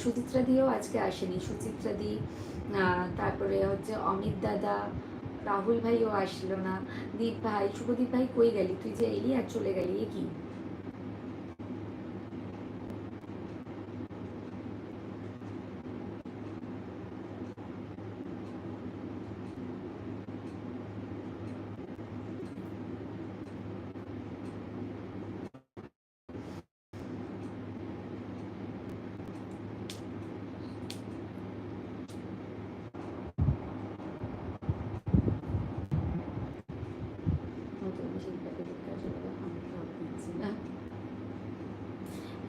সুচিত্রা দিও আজকে আসেনি, সুচিত্রা দি, তারপরে হচ্ছে অমিত দাদা, রাহুল ভাইও আসলো না, দীপ ভাই, শুভদীপ ভাই কই গেলি, তুই যে এলি আর চলে গেলি, এ কি?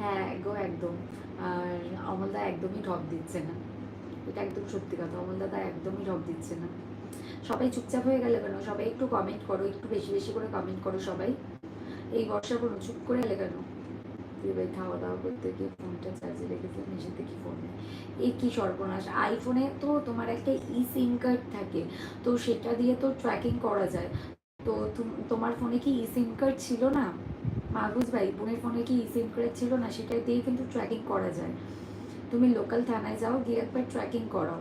হ্যাঁ গো একদম। আর অমলদা একদমই ঢপ দিচ্ছে না, এটা একদম সত্যি কথা, অমলদাদা একদমই ঢপ দিচ্ছে না। সবাই চুপচাপ হয়ে গেলে কেন? সবাই একটু কমেন্ট করো, একটু বেশি বেশি করে কমেন্ট করো সবাই। এই বর্ষা কোনো চুপ করে গেলে কেন? ভাই খাওয়া দাওয়া করতে গিয়ে ফোনটা চার্জে রেখেছিলাম, এসে দেখি ফোন নেই। এই কি সর্বনাশ! আইফোনে তো তোমার একটা ই সিম কার্ড থাকে, তো সেটা দিয়ে তো ট্র্যাকিং করা যায়। তো তোমার ফোনে কি ই সিম কার্ড ছিল না? মাহবুজ ভাই, বোনের ফোনে কি ই সিম কার্ড ছিল না? সেটা দিয়েই কিন্তু ট্র্যাকিং করা যায়। তুমি লোকাল থানায় যাও, গিয়ে একবার ট্র্যাকিং করাও।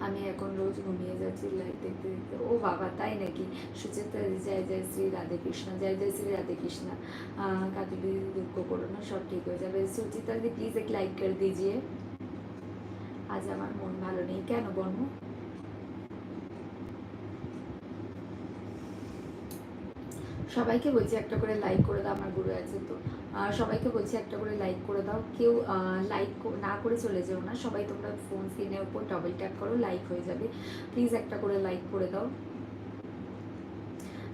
আমি এখন রোজ ঘুমিয়ে যাচ্ছি লাইট দেখতে দেখতে। ও বাবা, তাই নাকি? সুচিত্রা জয় জয় শ্রী রাধে কৃষ্ণ, জয় জয় শ্রী রাধে কৃষ্ণ। কাতুলি দুঃখ করো না, সব ঠিক হয়ে যাবে। সুচিত্রা দি প্লিজ এক লাইক করে দিজিয়ে। আজ আমার মন ভালো নেই, কেন বর্ম? সবাইকে বলছি একটা করে লাইক করে দাও, আমার গুরু আছে তো। সবাইকে বলছি একটা করে লাইক করে দাও, কেউ লাইক না করে চলে যেও না, সবাই তোমরা ফোন স্ক্রিনের উপর ডবল ট্যাপ করো, লাইক হয়ে যাবে। প্লিজ একটা করে লাইক করে দাও।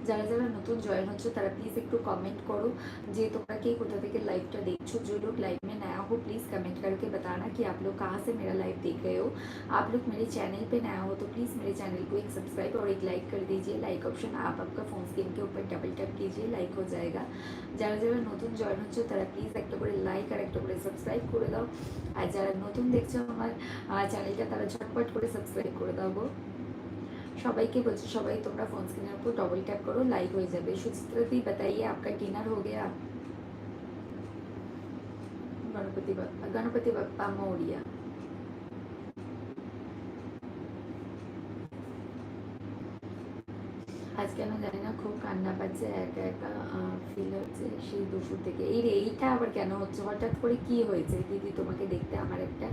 যারা যারা नतून जॉइन हो तारा प्लीज़ एक कमेंट करो जे तुम्हारा के कोथा থেকে लाइवটা देखो। जो लोग लाइव में नया हो प्लीज़ कमेंट करके बताना कि आप लोग कहाँ से मेरा लाइव देख रहे हो। आप लोग मेरे चैनल पे नया हो तो प्लीज़ मेरे चैनल को एक सब्सक्राइब और एक लाइक कर दीजिए। लाइक ऑप्शन आप आपका फ़ोन स्क्रीन के ऊपर डबल टैप कीजिए, लाइक हो जाएगा। যারা যারা নতুন জয়েন হচ্ছে তারা প্লিজ একটা করে লাইক আর একটা করে সাবস্ক্রাইব করে দাও। আর যারা নতুন দেখছো আমার চ্যানেলটা তারা ঝটপট করে সাবস্ক্রাইব করে দাও গো। সবাইকে বলছি সবাই তোমরা ফোन स्क्रीन पर डबल टैप करो, लाइक हो जाए। सुचित्रा दी बताइए आपका डिनर हो गया? गणपति बप्पा मोरिया। আজ কেন জানি না খুব কান্না পাচ্ছে, একা একা ফিল হচ্ছে সেই দুপুর থেকে। এই রে, এইটা আবার কেন হচ্ছে হঠাৎ করে? কি হয়েছে দিদি? তোমাকে দেখতে আমার একটা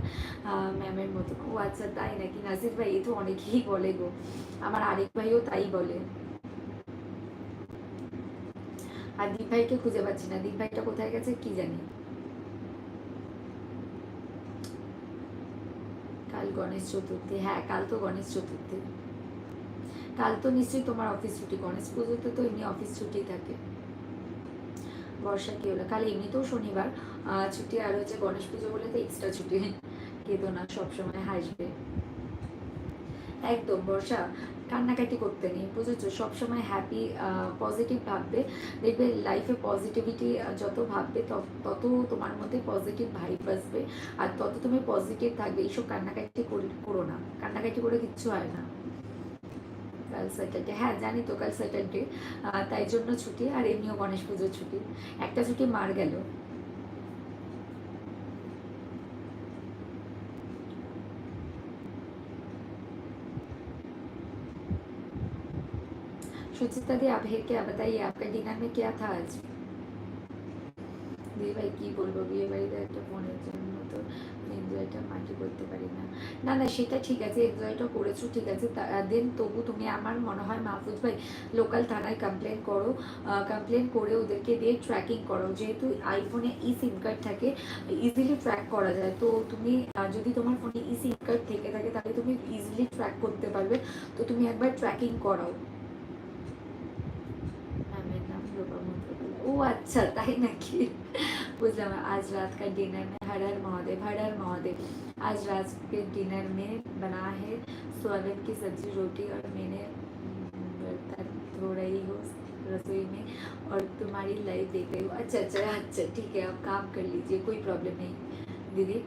ম্যামের মতো। ও আচ্ছা, তাই নাকি? নাসির ভাই, এ তো অনেকেই বলে গো, আমার আরেক ভাইও তাই বলে। আর দীপ ভাইকে খুঁজে পাচ্ছি না, দীপ ভাইটা কোথায় গেছে কি জানি। কাল গণেশ চতুর্থী, হ্যাঁ কাল তো গণেশ চতুর্থী। কাল তো নিশ্চয়ই তোমার অফিস ছুটি, গণেশ পুজোতে তো এমনি অফিস ছুটি থাকে। বর্ষা কি হলো? কাল এমনিতেও শনিবার ছুটি, আর হচ্ছে গণেশ পুজো বলে তো এক্সট্রা ছুটি। কেঁদো না, সবসময় হাসবে। একদম বর্ষা, কান্নাকাটি করতে নেই, বুঝেছো? সবসময় হ্যাপি পজিটিভ ভাববে, দেখবে লাইফে পজিটিভিটি যত ভাববে তত তোমার মধ্যে পজিটিভ ভাইব আসবে, আর তত তুমি পজিটিভ থাকবে। এইসব কান্নাকাটি করো না, কান্নাকাটি করে কিচ্ছু হয় না। কাল স্যাটারডে, হ্যাঁ জানি তো কাল স্যাটারডে, তাই জন্য ছুটি। আর এমনিও গণেশ পুজোর ছুটি, একটা ছুটি মার গেল। सुचिता दी आप है क्या? बताइए आपका डिनर में क्या था आज? দিদি ভাই কী বলবো, বিয়ে বাড়িতে একটা ফোনের জন্য তো এনজয়টা মাটি করতে পারি না। না না, সেটা ঠিক আছে, এনজয়টা করেছো ঠিক আছে, দেন তবু তুমি আমার মনে হয় মাহফুজ ভাই লোকাল থানায় কমপ্লেন করো। কমপ্লেন করে ওদেরকে দিয়ে ট্র্যাকিং করো, যেহেতু আইফোনে ই সিম কার্ড থাকে, ইজিলি ট্র্যাক করা যায়। তো তুমি যদি তোমার ফোনে ই সিম কার্ড থেকে থাকে তাহলে তুমি ইজিলি ট্র্যাক করতে পারবে। তো তুমি একবার ট্র্যাকিং করাও। নামের নাম লোপা মন্ত্রপালা, ও আচ্ছা তাই নাকি? बुझलाम। आज रात का डिनर में हर हर महादेव, हर हर महादेव। आज रात के डिनर में बना है सोयाबीन की सब्जी, रोटी, और मैंने बर्तन धो रही हूँ रसोई में और तुम्हारी लाइव देख रही हूँ। अच्छा अच्छा अच्छा, ठीक है, आप काम कर लीजिए, कोई प्रॉब्लम नहीं दीदी।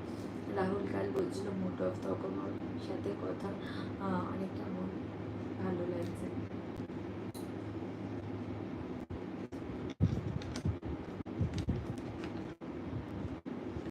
রাহুল কাল বলছিল মুড অফ, তখন ওর সাথে কথা অনেকটা মন ভালো লাগছে।